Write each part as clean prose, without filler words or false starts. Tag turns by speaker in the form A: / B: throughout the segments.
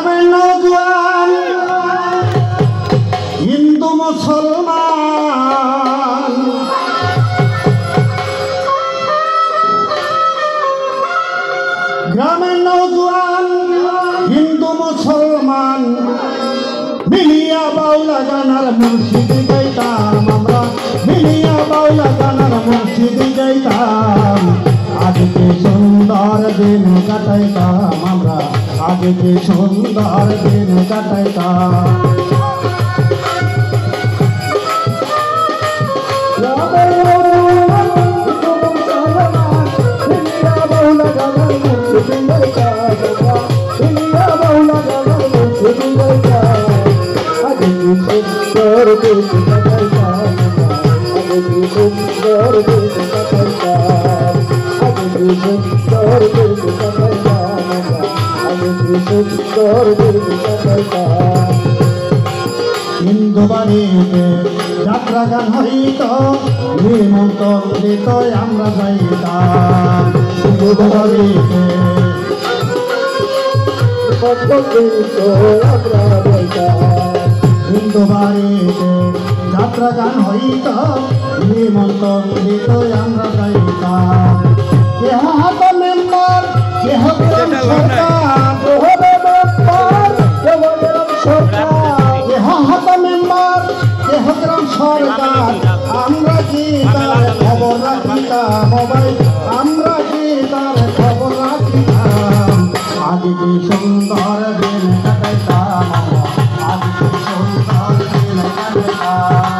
A: গ্রামের নওজোয়ান হিন্দু মুসলমান গ্রামের নওজোয়ান হিন্দু মুসলমান মিলিয়া বাউলা গানার মুর্শিদ গাইতাম আমরা মিলিয়া বাউলা গানার মুর্শিদ গাইতাম আজকে সুন্দর দিন কাটাইতাম আমরা আজকে সুন্দর দিন কাটাইতাম হিন্দু বাড়িতে যাত্রা গান হইত নিমন্ত্রণ দিত আমরা যাইতাম হিন্দু বাড়িতে হিন্দু বাড়িতে যাত্রা গান হইত নিমন্ত্রণ দিত আমরা যাইতাম কেহ হাত মেম্বার কেহ সরকার কেহ হাত মেম্বার কেহ গ্রাম সরকার আমরা কি তার খবর রাখিতাম মোবাইল আমরা কি তার খবর রাখিতাম আজকে সুন্দর দিন কাটাইতাম আজকে সুন্দর দিন কাটাইতাম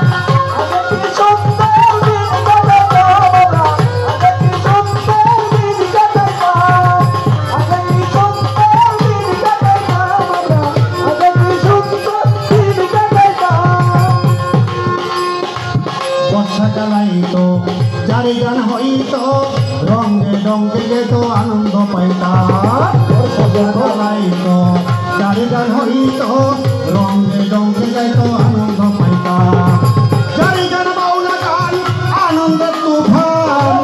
A: বর্ষাকালাইতো জারি গান হইতো রঙে রঙে যেত আনন্দ পাইতাম বর্ষাকালাইতো জারি গান হইতো রঙে রঙে যেত আনন্দ পাইতাম জারি গান বাউলা গান আনন্দের তুফান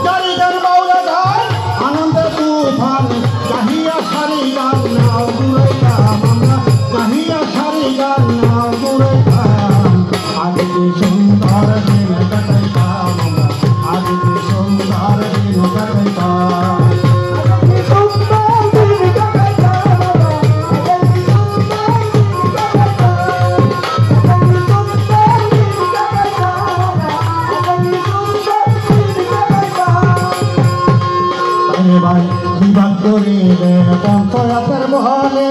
A: জারি গান বাউলা গান আনন্দের তুফান গাহিয়া সারি গান নাও ঘুরাইতাম আমরা গাহিয়া সারি গান নাও ঘুরাইতাম আজকে সুন্দর দিন কাটাইতাম আমরা আজকে সুন্দর দিন কাটাইতাম বিভাগ করিলে পঞ্চায়েতের বলে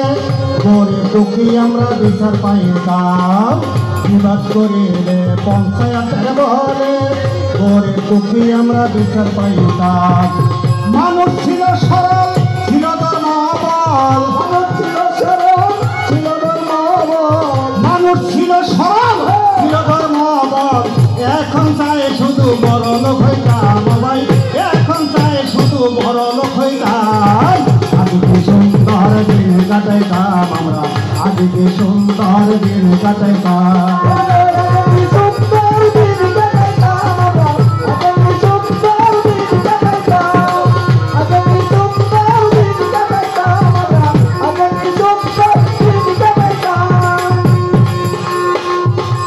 A: গরিব দুঃখী আমরা বিচার পাইতাম বিভাগ করিলে পঞ্চায়েতের বলে গরিব দুঃখী আমরা বিচার পাইতাম মানুষ ছিল সরল ছিল ধর্মবল মানুষ ছিল সরল ছিল ধর্মবল এখন চায় শুধু বড় লোক হইতাম ভাই এখন চায় শুধু বড় লোক হইতাম আজকে সুন্দর দিন কাটাইতাম আমরা আজকে সুন্দর দিন কাটাইতাম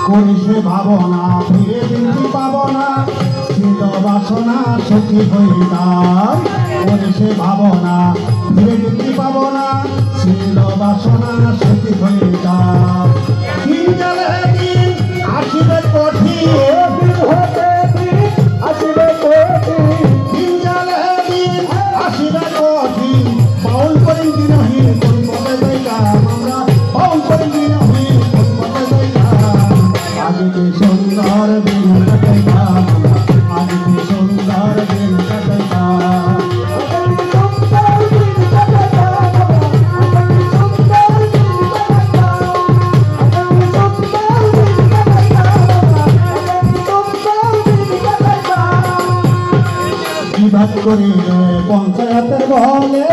A: করিসে ভাবনা ফিরে দিনটি পাব না ছিল বাসনা সখী হইতাম করিসে ভাবনা ফিরে দিনটি পাব না ছিল বাসনা সখী হইতাম দিন গেলে দিন আসিবে কঠিন দিন গেলে দিন আসিবে কঠিন বাউল করি দিনহীন কোন পথে যাইতাম আমরা বাউল করি দিনহীন কোন পথে যাইতাম আজকে সুন্দর দিন কাটাইতাম আজকে সুন্দর দিন কাটাইতাম বিভাগ করিলে পঞ্চায়েতের বলে